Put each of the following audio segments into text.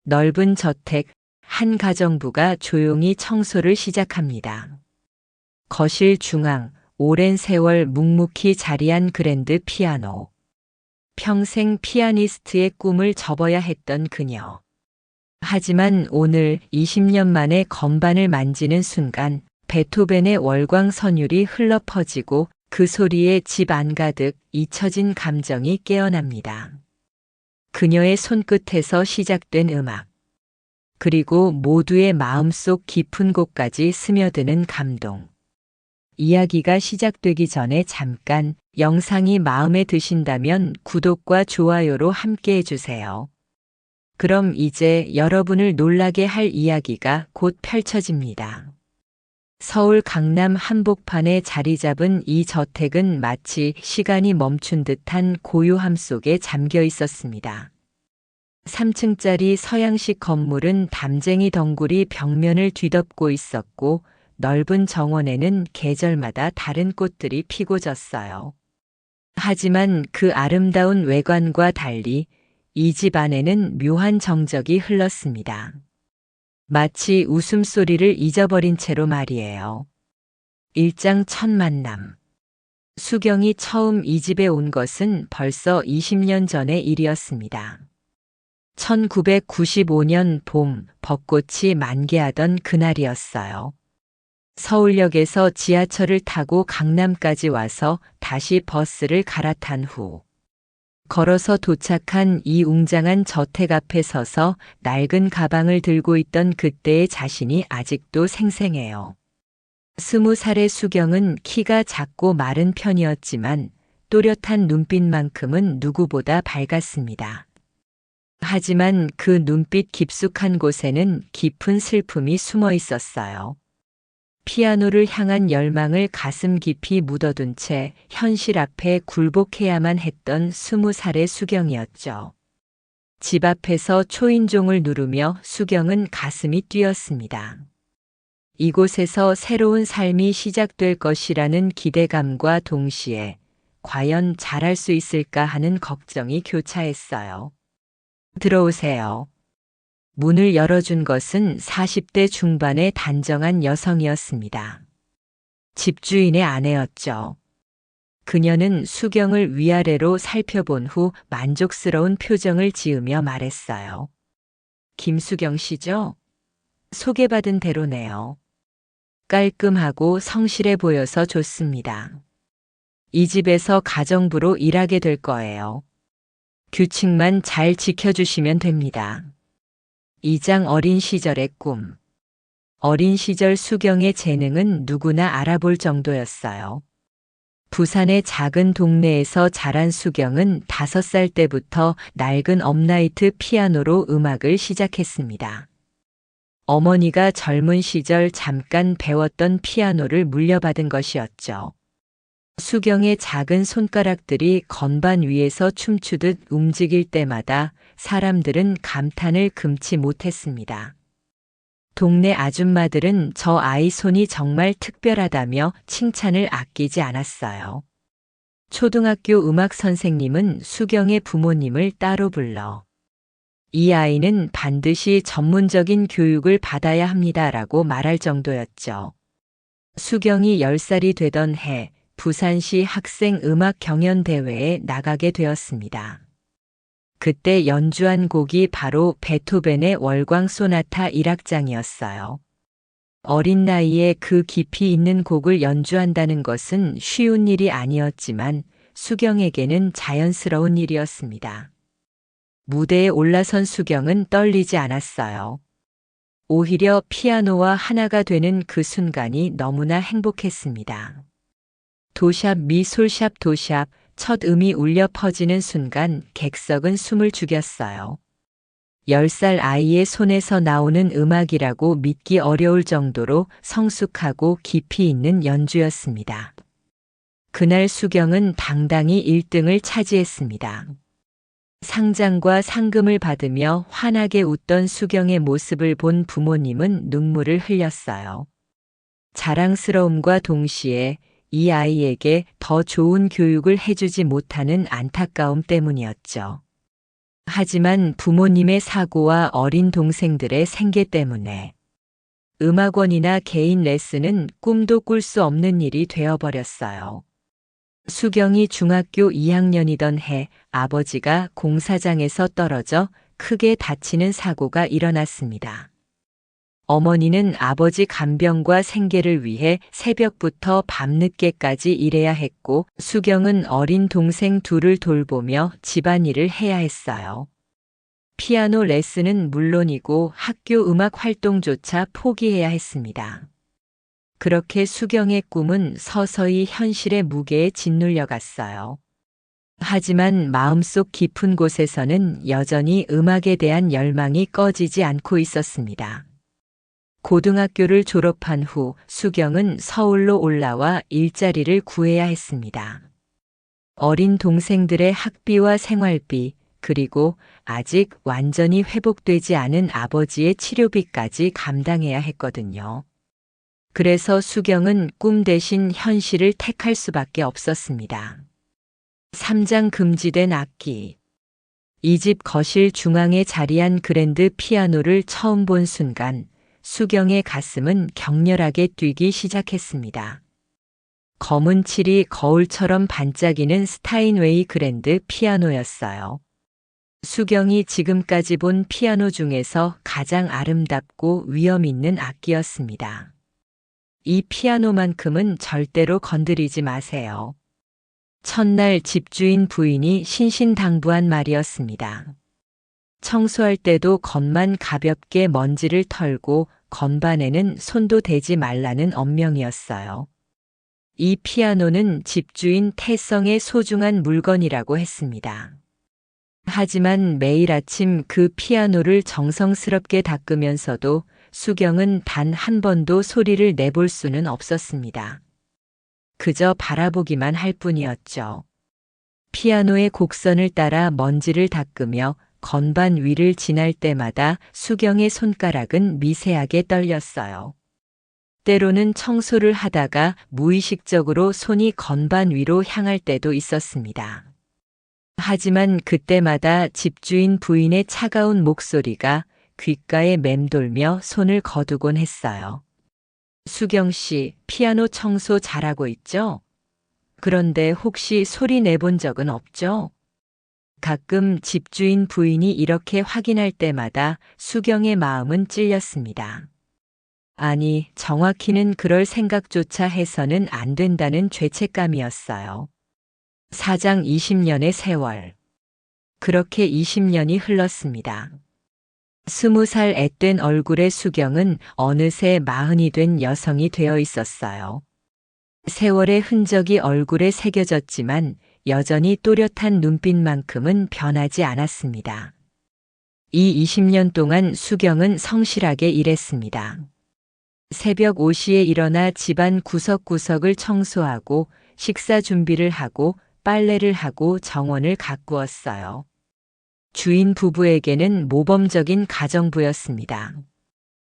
넓은 저택, 한 가정부가 조용히 청소를 시작합니다. 거실 중앙, 오랜 세월 묵묵히 자리한 그랜드 피아노. 평생 피아니스트의 꿈을 접어야 했던 그녀. 하지만 오늘 20년 만에 건반을 만지는 순간 베토벤의 월광선율이 흘러 퍼지고 그 소리에 집 안가득 잊혀진 감정이 깨어납니다. 그녀의 손끝에서 시작된 음악. 그리고 모두의 마음속 깊은 곳까지 스며드는 감동. 이야기가 시작되기 전에 잠깐 영상이 마음에 드신다면 구독과 좋아요로 함께 해주세요. 그럼 이제 여러분을 놀라게 할 이야기가 곧 펼쳐집니다. 서울 강남 한복판에 자리 잡은 이 저택은 마치 시간이 멈춘 듯한 고요함 속에 잠겨 있었습니다. 3층짜리 서양식 건물은 담쟁이 덩굴이 벽면을 뒤덮고 있었고 넓은 정원에는 계절마다 다른 꽃들이 피고 졌어요. 하지만 그 아름다운 외관과 달리 이 집 안에는 묘한 정적이 흘렀습니다. 마치 웃음소리를 잊어버린 채로 말이에요. 일장 첫 만남. 수경이 처음 이 집에 온 것은 벌써 20년 전의 일이었습니다. 1995년 봄 벚꽃이 만개하던 그날이었어요. 서울역에서 지하철을 타고 강남까지 와서 다시 버스를 갈아탄 후 걸어서 도착한 이 웅장한 저택 앞에 서서 낡은 가방을 들고 있던 그때의 자신이 아직도 생생해요. 20살의 수경은 키가 작고 마른 편이었지만 또렷한 눈빛만큼은 누구보다 밝았습니다. 하지만 그 눈빛 깊숙한 곳에는 깊은 슬픔이 숨어 있었어요. 피아노를 향한 열망을 가슴 깊이 묻어둔 채 현실 앞에 굴복해야만 했던 20살의 수경이었죠. 집 앞에서 초인종을 누르며 수경은 가슴이 뛰었습니다. 이곳에서 새로운 삶이 시작될 것이라는 기대감과 동시에 과연 잘할 수 있을까 하는 걱정이 교차했어요. 들어오세요. 문을 열어준 것은 40대 중반의 단정한 여성이었습니다. 집주인의 아내였죠. 그녀는 수경을 위아래로 살펴본 후 만족스러운 표정을 지으며 말했어요. 김수경 씨죠? 소개받은 대로네요. 깔끔하고 성실해 보여서 좋습니다. 이 집에서 가정부로 일하게 될 거예요. 규칙만 잘 지켜주시면 됩니다. 2장 어린 시절의 꿈. 어린 시절 수경의 재능은 누구나 알아볼 정도였어요. 부산의 작은 동네에서 자란 수경은 5살 때부터 낡은 업라이트 피아노로 음악을 시작했습니다. 어머니가 젊은 시절 잠깐 배웠던 피아노를 물려받은 것이었죠. 수경의 작은 손가락들이 건반 위에서 춤추듯 움직일 때마다 사람들은 감탄을 금치 못했습니다. 동네 아줌마들은 저 아이 손이 정말 특별하다며 칭찬을 아끼지 않았어요. 초등학교 음악 선생님은 수경의 부모님을 따로 불러 이 아이는 반드시 전문적인 교육을 받아야 합니다라고 말할 정도였죠. 수경이 10살이 되던 해 부산시 학생 음악 경연대회에 나가게 되었습니다. 그때 연주한 곡이 바로 베토벤의 월광 소나타 1악장이었어요. 어린 나이에 그 깊이 있는 곡을 연주한다는 것은 쉬운 일이 아니었지만 수경에게는 자연스러운 일이었습니다. 무대에 올라선 수경은 떨리지 않았어요. 오히려 피아노와 하나가 되는 그 순간이 너무나 행복했습니다. 도샵 미솔샵 도샵 첫 음이 울려 퍼지는 순간 객석은 숨을 죽였어요. 10살 아이의 손에서 나오는 음악이라고 믿기 어려울 정도로 성숙하고 깊이 있는 연주였습니다. 그날 수경은 당당히 1등을 차지했습니다. 상장과 상금을 받으며 환하게 웃던 수경의 모습을 본 부모님은 눈물을 흘렸어요. 자랑스러움과 동시에 이 아이에게 더 좋은 교육을 해주지 못하는 안타까움 때문이었죠. 하지만 부모님의 사고와 어린 동생들의 생계 때문에 음악원이나 개인 레슨은 꿈도 꿀 수 없는 일이 되어버렸어요. 수경이 중학교 2학년이던 해 아버지가 공사장에서 떨어져 크게 다치는 사고가 일어났습니다. 어머니는 아버지 간병과 생계를 위해 새벽부터 밤늦게까지 일해야 했고 수경은 어린 동생 둘을 돌보며 집안일을 해야 했어요. 피아노 레슨은 물론이고 학교 음악 활동조차 포기해야 했습니다. 그렇게 수경의 꿈은 서서히 현실의 무게에 짓눌려 갔어요. 하지만 마음속 깊은 곳에서는 여전히 음악에 대한 열망이 꺼지지 않고 있었습니다. 고등학교를 졸업한 후 수경은 서울로 올라와 일자리를 구해야 했습니다. 어린 동생들의 학비와 생활비, 그리고 아직 완전히 회복되지 않은 아버지의 치료비까지 감당해야 했거든요. 그래서 수경은 꿈 대신 현실을 택할 수밖에 없었습니다. 3장 금지된 악기. 이 집 거실 중앙에 자리한 그랜드 피아노를 처음 본 순간 수경의 가슴은 격렬하게 뛰기 시작했습니다. 검은 칠이 거울처럼 반짝이는 스타인웨이 그랜드 피아노였어요. 수경이 지금까지 본 피아노 중에서 가장 아름답고 위험 있는 악기였습니다. 이 피아노만큼은 절대로 건드리지 마세요. 첫날 집주인 부인이 신신당부한 말이었습니다. 청소할 때도 겉만 가볍게 먼지를 털고 건반에는 손도 대지 말라는 엄명이었어요. 이 피아노는 집주인 태성의 소중한 물건이라고 했습니다. 하지만 매일 아침 그 피아노를 정성스럽게 닦으면서도 수경은 단 한 번도 소리를 내볼 수는 없었습니다. 그저 바라보기만 할 뿐이었죠. 피아노의 곡선을 따라 먼지를 닦으며 건반 위를 지날 때마다 수경의 손가락은 미세하게 떨렸어요. 때로는 청소를 하다가 무의식적으로 손이 건반 위로 향할 때도 있었습니다. 하지만 그때마다 집주인 부인의 차가운 목소리가 귓가에 맴돌며 손을 거두곤 했어요. 수경 씨, 피아노 청소 잘하고 있죠? 그런데 혹시 소리 내본 적은 없죠? 가끔 집주인 부인이 이렇게 확인할 때마다 수경의 마음은 찔렸습니다. 아니, 정확히는 그럴 생각조차 해서는 안 된다는 죄책감이었어요. 4장 20년의 세월. 그렇게 20년이 흘렀습니다. 20살 앳된 얼굴의 수경은 어느새 40이 된 여성이 되어 있었어요. 세월의 흔적이 얼굴에 새겨졌지만 여전히 또렷한 눈빛만큼은 변하지 않았습니다. 이 20년 동안 수경은 성실하게 일했습니다. 새벽 5시에 일어나 집안 구석구석을 청소하고 식사 준비를 하고 빨래를 하고 정원을 가꾸었어요. 주인 부부에게는 모범적인 가정부였습니다.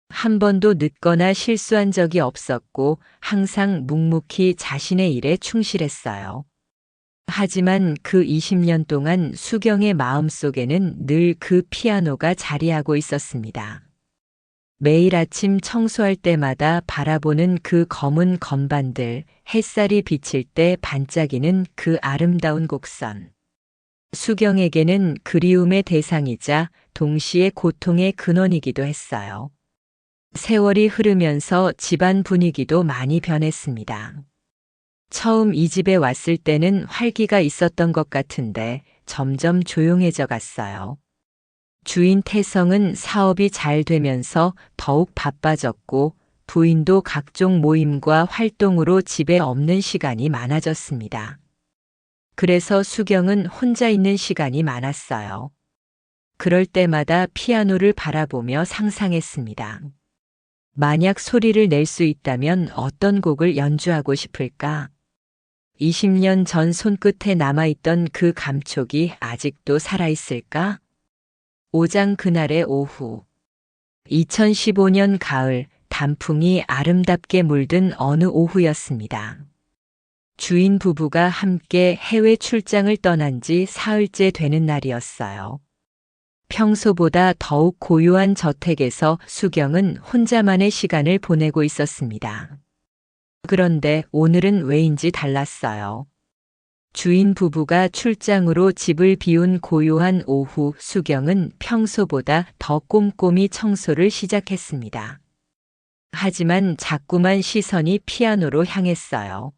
한 번도 늦거나 실수한 적이 없었고 항상 묵묵히 자신의 일에 충실했어요. 하지만 그 20년 동안 수경의 마음속에는 늘 그 피아노가 자리하고 있었습니다. 매일 아침 청소할 때마다 바라보는 그 검은 건반들, 햇살이 비칠 때 반짝이는 그 아름다운 곡선. 수경에게는 그리움의 대상이자 동시에 고통의 근원이기도 했어요. 세월이 흐르면서 집안 분위기도 많이 변했습니다. 처음 이 집에 왔을 때는 활기가 있었던 것 같은데 점점 조용해져 갔어요. 주인 태성은 사업이 잘 되면서 더욱 바빠졌고 부인도 각종 모임과 활동으로 집에 없는 시간이 많아졌습니다. 그래서 수경은 혼자 있는 시간이 많았어요. 그럴 때마다 피아노를 바라보며 상상했습니다. 만약 소리를 낼 수 있다면 어떤 곡을 연주하고 싶을까? 20년 전 손끝에 남아있던 그 감촉이 아직도 살아있을까? 5장 그날의 오후. 2015년 가을, 단풍이 아름답게 물든 어느 오후였습니다. 주인 부부가 함께 해외 출장을 떠난 지 사흘째 되는 날이었어요. 평소보다 더욱 고요한 저택에서 수경은 혼자만의 시간을 보내고 있었습니다. 그런데 오늘은 왜인지 달랐어요. 주인 부부가 출장으로 집을 비운 고요한 오후, 수경은 평소보다 더 꼼꼼히 청소를 시작했습니다. 하지만 자꾸만 시선이 피아노로 향했어요.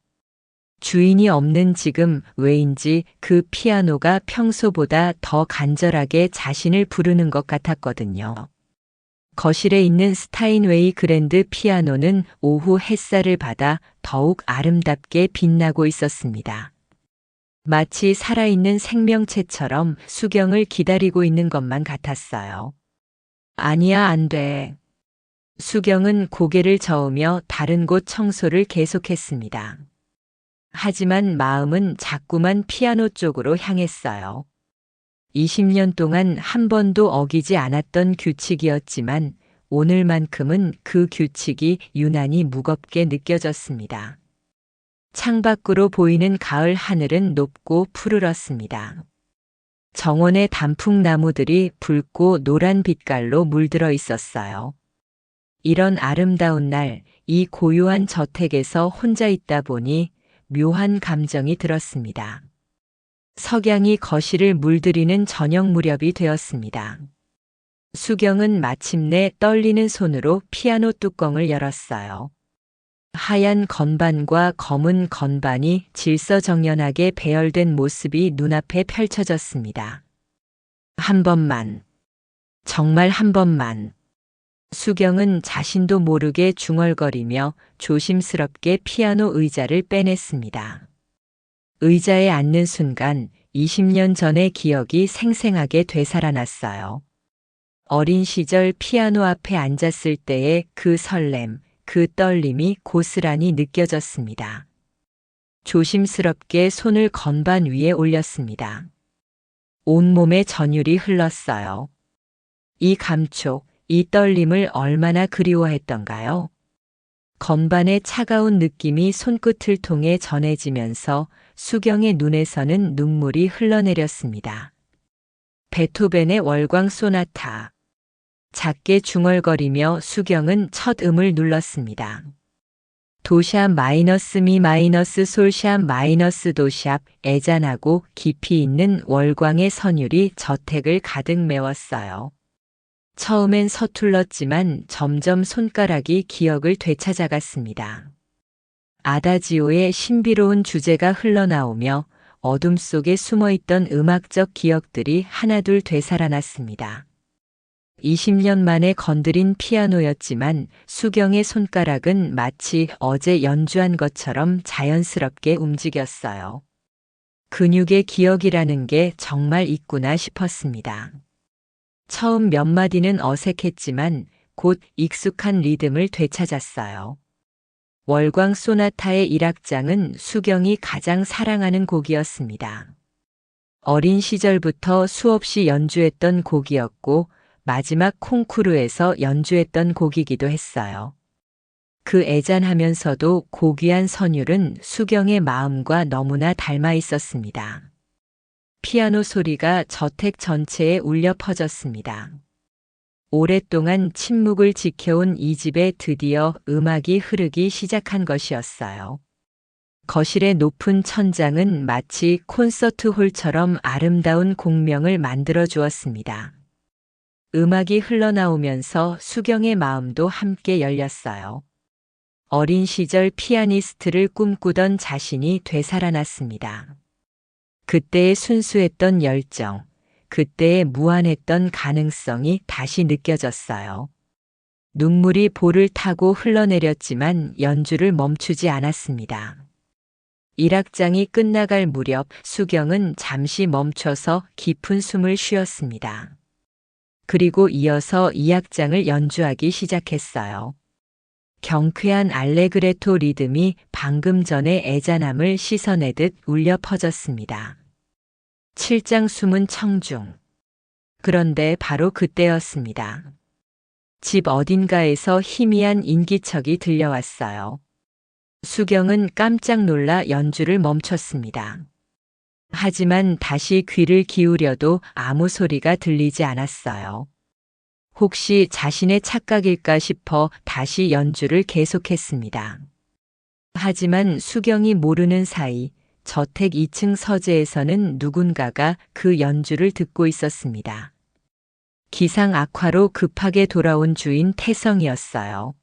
주인이 없는 지금 왜인지 그 피아노가 평소보다 더 간절하게 자신을 부르는 것 같았거든요. 거실에 있는 스타인웨이 그랜드 피아노는 오후 햇살을 받아 더욱 아름답게 빛나고 있었습니다. 마치 살아있는 생명체처럼 수경을 기다리고 있는 것만 같았어요. 아니야, 안 돼. 수경은 고개를 저으며 다른 곳 청소를 계속했습니다. 하지만 마음은 자꾸만 피아노 쪽으로 향했어요. 20년 동안 한 번도 어기지 않았던 규칙이었지만 오늘만큼은 그 규칙이 유난히 무겁게 느껴졌습니다. 창밖으로 보이는 가을 하늘은 높고 푸르렀습니다. 정원의 단풍나무들이 붉고 노란 빛깔로 물들어 있었어요. 이런 아름다운 날, 이 고요한 저택에서 혼자 있다 보니 묘한 감정이 들었습니다. 석양이 거실을 물들이는 저녁 무렵이 되었습니다. 수경은 마침내 떨리는 손으로 피아노 뚜껑을 열었어요. 하얀 건반과 검은 건반이 질서정연하게 배열된 모습이 눈앞에 펼쳐졌습니다. 한 번만, 정말 한 번만. 수경은 자신도 모르게 중얼거리며 조심스럽게 피아노 의자를 빼냈습니다. 의자에 앉는 순간 20년 전의 기억이 생생하게 되살아났어요. 어린 시절 피아노 앞에 앉았을 때의 그 설렘, 그 떨림이 고스란히 느껴졌습니다. 조심스럽게 손을 건반 위에 올렸습니다. 온몸에 전율이 흘렀어요. 이 감촉, 이 떨림을 얼마나 그리워했던가요? 건반의 차가운 느낌이 손끝을 통해 전해지면서 수경의 눈에서는 눈물이 흘러내렸습니다. 베토벤의 월광 소나타. 작게 중얼거리며 수경은 첫 음을 눌렀습니다. 도샵 마이너스 미 마이너스 솔샵 마이너스 도샵. 애잔하고 깊이 있는 월광의 선율이 저택을 가득 메웠어요. 처음엔 서툴렀지만 점점 손가락이 기억을 되찾아갔습니다. 아다지오의 신비로운 주제가 흘러나오며 어둠 속에 숨어있던 음악적 기억들이 하나둘 되살아났습니다. 20년 만에 건드린 피아노였지만 수경의 손가락은 마치 어제 연주한 것처럼 자연스럽게 움직였어요. 근육의 기억이라는 게 정말 있구나 싶었습니다. 처음 몇 마디는 어색했지만 곧 익숙한 리듬을 되찾았어요. 월광 소나타의 1악장은 수경이 가장 사랑하는 곡이었습니다. 어린 시절부터 수없이 연주했던 곡이었고 마지막 콩쿠르에서 연주했던 곡이기도 했어요. 그 애잔하면서도 고귀한 선율은 수경의 마음과 너무나 닮아 있었습니다. 피아노 소리가 저택 전체에 울려 퍼졌습니다. 오랫동안 침묵을 지켜온 이 집에 드디어 음악이 흐르기 시작한 것이었어요. 거실의 높은 천장은 마치 콘서트홀처럼 아름다운 공명을 만들어 주었습니다. 음악이 흘러나오면서 수경의 마음도 함께 열렸어요. 어린 시절 피아니스트를 꿈꾸던 자신이 되살아났습니다. 그때의 순수했던 열정, 그때의 무한했던 가능성이 다시 느껴졌어요. 눈물이 볼을 타고 흘러내렸지만 연주를 멈추지 않았습니다. 1악장이 끝나갈 무렵 수경은 잠시 멈춰서 깊은 숨을 쉬었습니다. 그리고 이어서 2악장을 연주하기 시작했어요. 경쾌한 알레그레토 리듬이 방금 전의 애잔함을 씻어내듯 울려 퍼졌습니다. 7장 숨은 청중. 그런데 바로 그때였습니다. 집 어딘가에서 희미한 인기척이 들려왔어요. 수경은 깜짝 놀라 연주를 멈췄습니다. 하지만 다시 귀를 기울여도 아무 소리가 들리지 않았어요. 혹시 자신의 착각일까 싶어 다시 연주를 계속했습니다. 하지만 수경이 모르는 사이 저택 2층 서재에서는 누군가가 그 연주를 듣고 있었습니다. 기상 악화로 급하게 돌아온 주인 태성이었어요.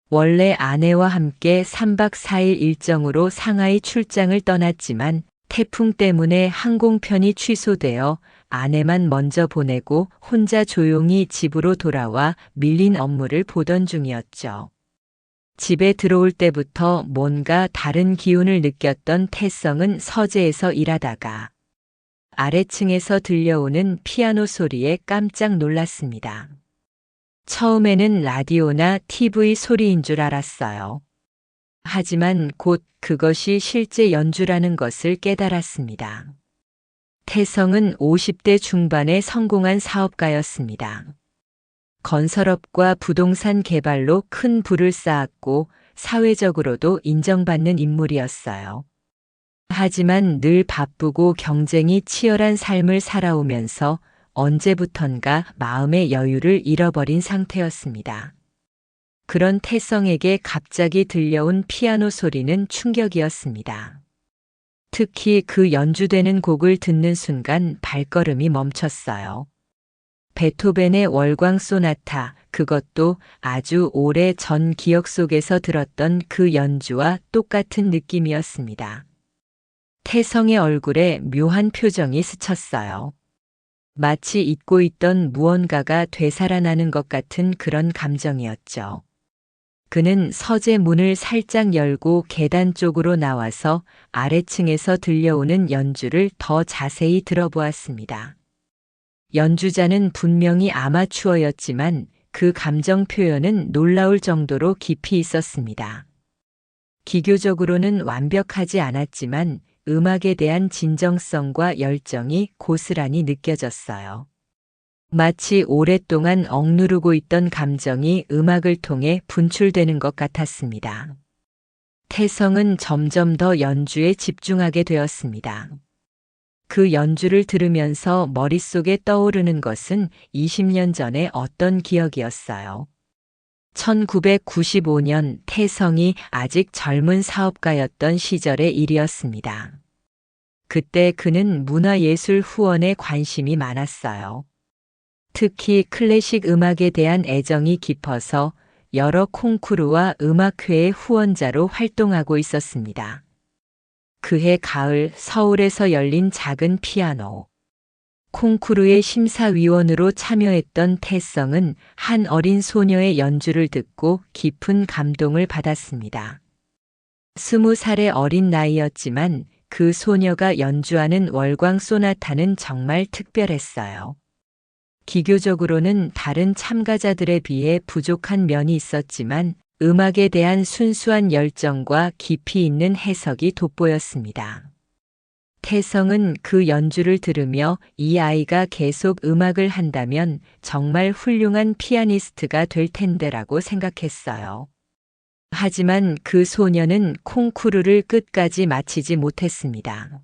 원래 아내와 함께 3박 4일 일정으로 상하이 출장을 떠났지만 태풍 때문에 항공편이 취소되어 아내만 먼저 보내고 혼자 조용히 집으로 돌아와 밀린 업무를 보던 중이었죠. 집에 들어올 때부터 뭔가 다른 기운을 느꼈던 태성은 서재에서 일하다가 아래층에서 들려오는 피아노 소리에 깜짝 놀랐습니다. 처음에는 라디오나 TV 소리인 줄 알았어요. 하지만 곧 그것이 실제 연주라는 것을 깨달았습니다. 태성은 50대 중반의 성공한 사업가였습니다. 건설업과 부동산 개발로 큰 부를 쌓았고 사회적으로도 인정받는 인물이었어요. 하지만 늘 바쁘고 경쟁이 치열한 삶을 살아오면서 언제부턴가 마음의 여유를 잃어버린 상태였습니다. 그런 태성에게 갑자기 들려온 피아노 소리는 충격이었습니다. 특히 그 연주되는 곡을 듣는 순간 발걸음이 멈췄어요. 베토벤의 월광 소나타, 그것도 아주 오래 전 기억 속에서 들었던 그 연주와 똑같은 느낌이었습니다. 태성의 얼굴에 묘한 표정이 스쳤어요. 마치 잊고 있던 무언가가 되살아나는 것 같은 그런 감정이었죠. 그는 서재 문을 살짝 열고 계단 쪽으로 나와서 아래층에서 들려오는 연주를 더 자세히 들어보았습니다. 연주자는 분명히 아마추어였지만 그 감정 표현은 놀라울 정도로 깊이 있었습니다. 기교적으로는 완벽하지 않았지만 음악에 대한 진정성과 열정이 고스란히 느껴졌어요. 마치 오랫동안 억누르고 있던 감정이 음악을 통해 분출되는 것 같았습니다. 태성은 점점 더 연주에 집중하게 되었습니다. 그 연주를 들으면서 머릿속에 떠오르는 것은 20년 전의 어떤 기억이었어요. 1995년 태성이 아직 젊은 사업가였던 시절의 일이었습니다. 그때 그는 문화예술 후원에 관심이 많았어요. 특히 클래식 음악에 대한 애정이 깊어서 여러 콩쿠르와 음악회의 후원자로 활동하고 있었습니다. 그해 가을 서울에서 열린 작은 피아노 콩쿠르의 심사위원으로 참여했던 태성은 한 어린 소녀의 연주를 듣고 깊은 감동을 받았습니다. 20살의 어린 나이였지만 그 소녀가 연주하는 월광 소나타는 정말 특별했어요. 기교적으로는 다른 참가자들에 비해 부족한 면이 있었지만 음악에 대한 순수한 열정과 깊이 있는 해석이 돋보였습니다. 태성은 그 연주를 들으며 이 아이가 계속 음악을 한다면 정말 훌륭한 피아니스트가 될 텐데라고 생각했어요. 하지만 그 소녀는 콩쿠르를 끝까지 마치지 못했습니다.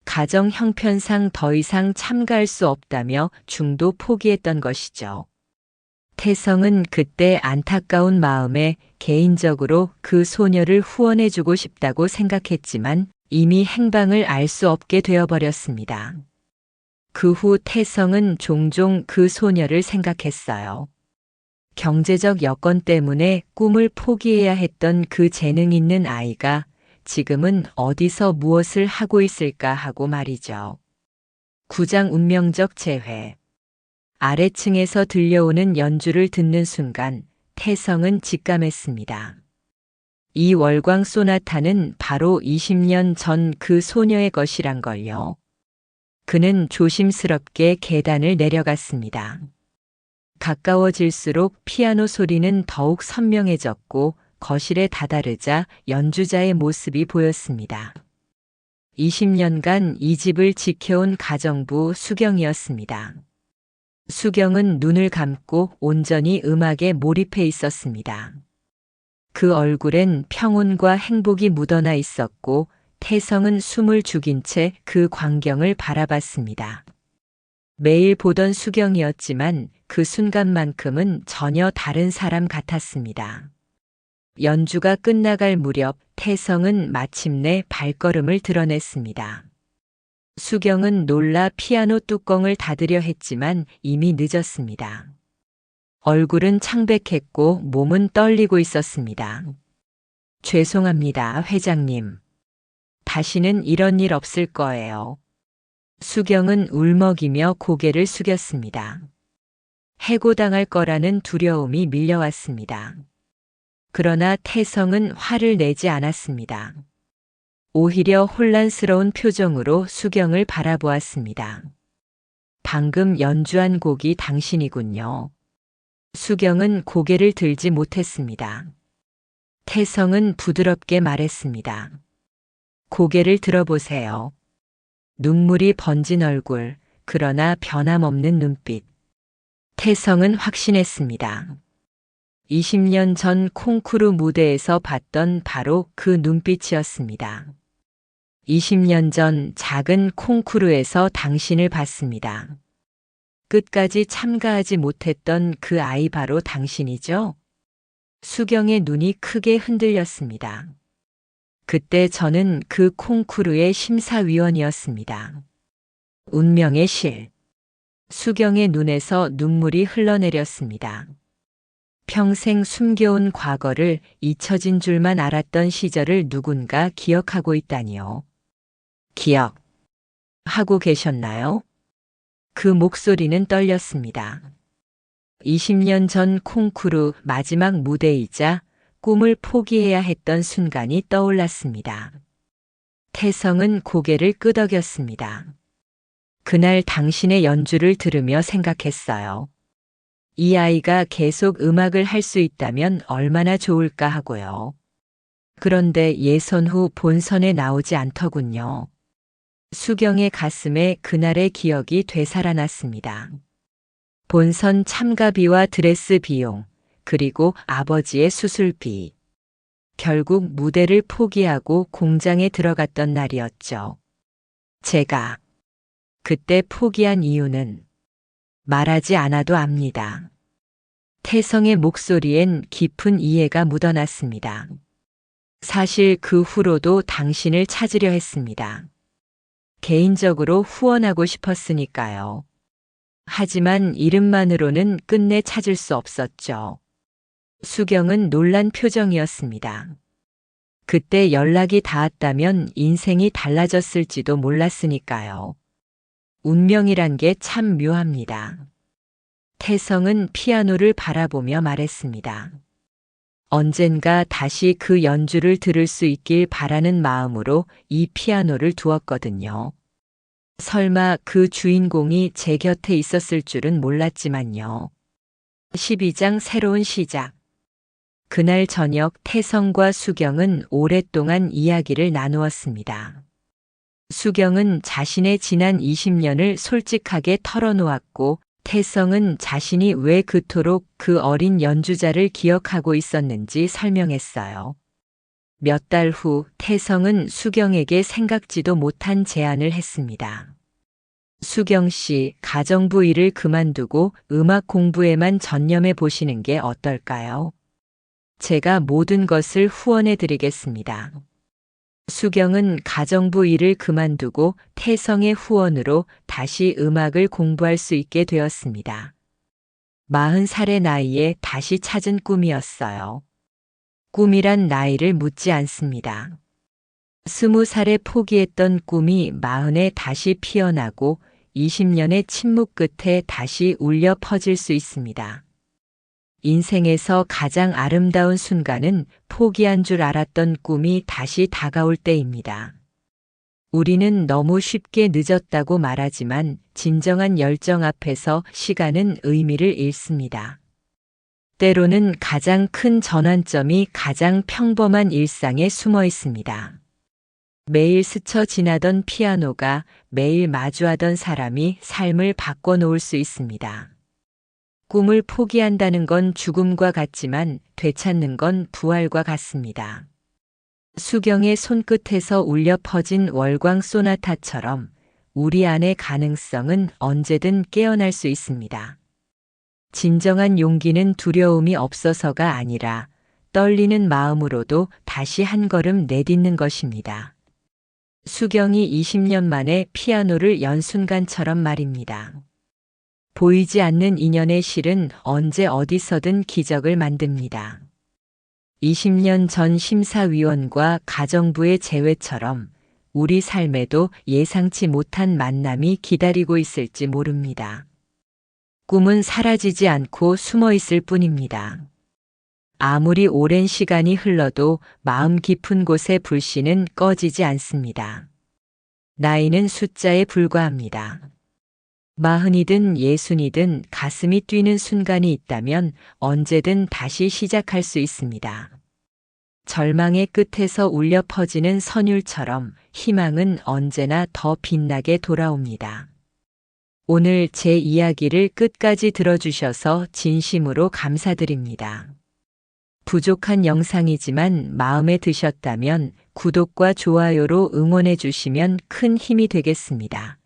가정 형편상 더 이상 참가할 수 없다며 중도 포기했던 것이죠. 태성은 그때 안타까운 마음에 개인적으로 그 소녀를 후원해주고 싶다고 생각했지만 이미 행방을 알 수 없게 되어버렸습니다. 그 후 태성은 종종 그 소녀를 생각했어요. 경제적 여건 때문에 꿈을 포기해야 했던 그 재능 있는 아이가 지금은 어디서 무엇을 하고 있을까 하고 말이죠. 9장 운명적 재회. 아래층에서 들려오는 연주를 듣는 순간 태성은 직감했습니다. 이 월광 소나타는 바로 20년 전 그 소녀의 것이란 걸요. 그는 조심스럽게 계단을 내려갔습니다. 가까워질수록 피아노 소리는 더욱 선명해졌고 거실에 다다르자 연주자의 모습이 보였습니다. 20년간 이 집을 지켜온 가정부 수경이었습니다. 수경은 눈을 감고 온전히 음악에 몰입해 있었습니다. 그 얼굴엔 평온과 행복이 묻어나 있었고 태성은 숨을 죽인 채 그 광경을 바라봤습니다. 매일 보던 수경이었지만 그 순간만큼은 전혀 다른 사람 같았습니다. 연주가 끝나갈 무렵 태성은 마침내 발걸음을 드러냈습니다. 수경은 놀라 피아노 뚜껑을 닫으려 했지만 이미 늦었습니다. 얼굴은 창백했고 몸은 떨리고 있었습니다. 죄송합니다, 회장님. 다시는 이런 일 없을 거예요. 수경은 울먹이며 고개를 숙였습니다. 해고당할 거라는 두려움이 밀려왔습니다. 그러나 태성은 화를 내지 않았습니다. 오히려 혼란스러운 표정으로 수경을 바라보았습니다. 방금 연주한 곡이 당신이군요. 수경은 고개를 들지 못했습니다. 태성은 부드럽게 말했습니다. 고개를 들어보세요. 눈물이 번진 얼굴, 그러나 변함없는 눈빛. 태성은 확신했습니다. 20년 전 콩쿠르 무대에서 봤던 바로 그 눈빛이었습니다. 20년 전 작은 콩쿠르에서 당신을 봤습니다. 끝까지 참가하지 못했던 그 아이 바로 당신이죠? 수경의 눈이 크게 흔들렸습니다. 그때 저는 그 콩쿠르의 심사위원이었습니다. 운명의 실. 수경의 눈에서 눈물이 흘러내렸습니다. 평생 숨겨온 과거를 잊혀진 줄만 알았던 시절을 누군가 기억하고 있다니요. 기억하고 계셨나요? 그 목소리는 떨렸습니다. 20년 전 콩쿠르 마지막 무대이자 꿈을 포기해야 했던 순간이 떠올랐습니다. 태성은 고개를 끄덕였습니다. 그날 당신의 연주를 들으며 생각했어요. 이 아이가 계속 음악을 할 수 있다면 얼마나 좋을까 하고요. 그런데 예선 후 본선에 나오지 않더군요. 수경의 가슴에 그날의 기억이 되살아났습니다. 본선 참가비와 드레스 비용, 그리고 아버지의 수술비. 결국 무대를 포기하고 공장에 들어갔던 날이었죠. 제가 그때 포기한 이유는 말하지 않아도 압니다. 태성의 목소리엔 깊은 이해가 묻어났습니다. 사실 그 후로도 당신을 찾으려 했습니다. 개인적으로 후원하고 싶었으니까요. 하지만 이름만으로는 끝내 찾을 수 없었죠. 수경은 놀란 표정이었습니다. 그때 연락이 닿았다면 인생이 달라졌을지도 몰랐으니까요. 운명이란 게 참 묘합니다. 태성은 피아노를 바라보며 말했습니다. 언젠가 다시 그 연주를 들을 수 있길 바라는 마음으로 이 피아노를 두었거든요. 설마 그 주인공이 제 곁에 있었을 줄은 몰랐지만요. 12장 새로운 시작. 그날 저녁 태성과 수경은 오랫동안 이야기를 나누었습니다. 수경은 자신의 지난 20년을 솔직하게 털어놓았고 태성은 자신이 왜 그토록 그 어린 연주자를 기억하고 있었는지 설명했어요. 몇 달 후 태성은 수경에게 생각지도 못한 제안을 했습니다. 수경 씨, 가정부 일을 그만두고 음악 공부에만 전념해 보시는 게 어떨까요? 제가 모든 것을 후원해 드리겠습니다. 수경은 가정부 일을 그만두고 태성의 후원으로 다시 음악을 공부할 수 있게 되었습니다. 40살의 나이에 다시 찾은 꿈이었어요. 꿈이란 나이를 묻지 않습니다. 20살에 포기했던 꿈이 40에 다시 피어나고 20년의 침묵 끝에 다시 울려 퍼질 수 있습니다. 인생에서 가장 아름다운 순간은 포기한 줄 알았던 꿈이 다시 다가올 때입니다. 우리는 너무 쉽게 늦었다고 말하지만 진정한 열정 앞에서 시간은 의미를 잃습니다. 때로는 가장 큰 전환점이 가장 평범한 일상에 숨어 있습니다. 매일 스쳐 지나던 피아노가 매일 마주하던 사람이 삶을 바꿔놓을 수 있습니다. 꿈을 포기한다는 건 죽음과 같지만 되찾는 건 부활과 같습니다. 수경의 손끝에서 울려 퍼진 월광 소나타처럼 우리 안의 가능성은 언제든 깨어날 수 있습니다. 진정한 용기는 두려움이 없어서가 아니라 떨리는 마음으로도 다시 한 걸음 내딛는 것입니다. 수경이 20년 만에 피아노를 연 순간처럼 말입니다. 보이지 않는 인연의 실은 언제 어디서든 기적을 만듭니다. 20년 전 심사위원과 가정부의 재회처럼 우리 삶에도 예상치 못한 만남이 기다리고 있을지 모릅니다. 꿈은 사라지지 않고 숨어 있을 뿐입니다. 아무리 오랜 시간이 흘러도 마음 깊은 곳의 불씨는 꺼지지 않습니다. 나이는 숫자에 불과합니다. 40이든 60이든 가슴이 뛰는 순간이 있다면 언제든 다시 시작할 수 있습니다. 절망의 끝에서 울려 퍼지는 선율처럼 희망은 언제나 더 빛나게 돌아옵니다. 오늘 제 이야기를 끝까지 들어주셔서 진심으로 감사드립니다. 부족한 영상이지만 마음에 드셨다면 구독과 좋아요로 응원해 주시면 큰 힘이 되겠습니다.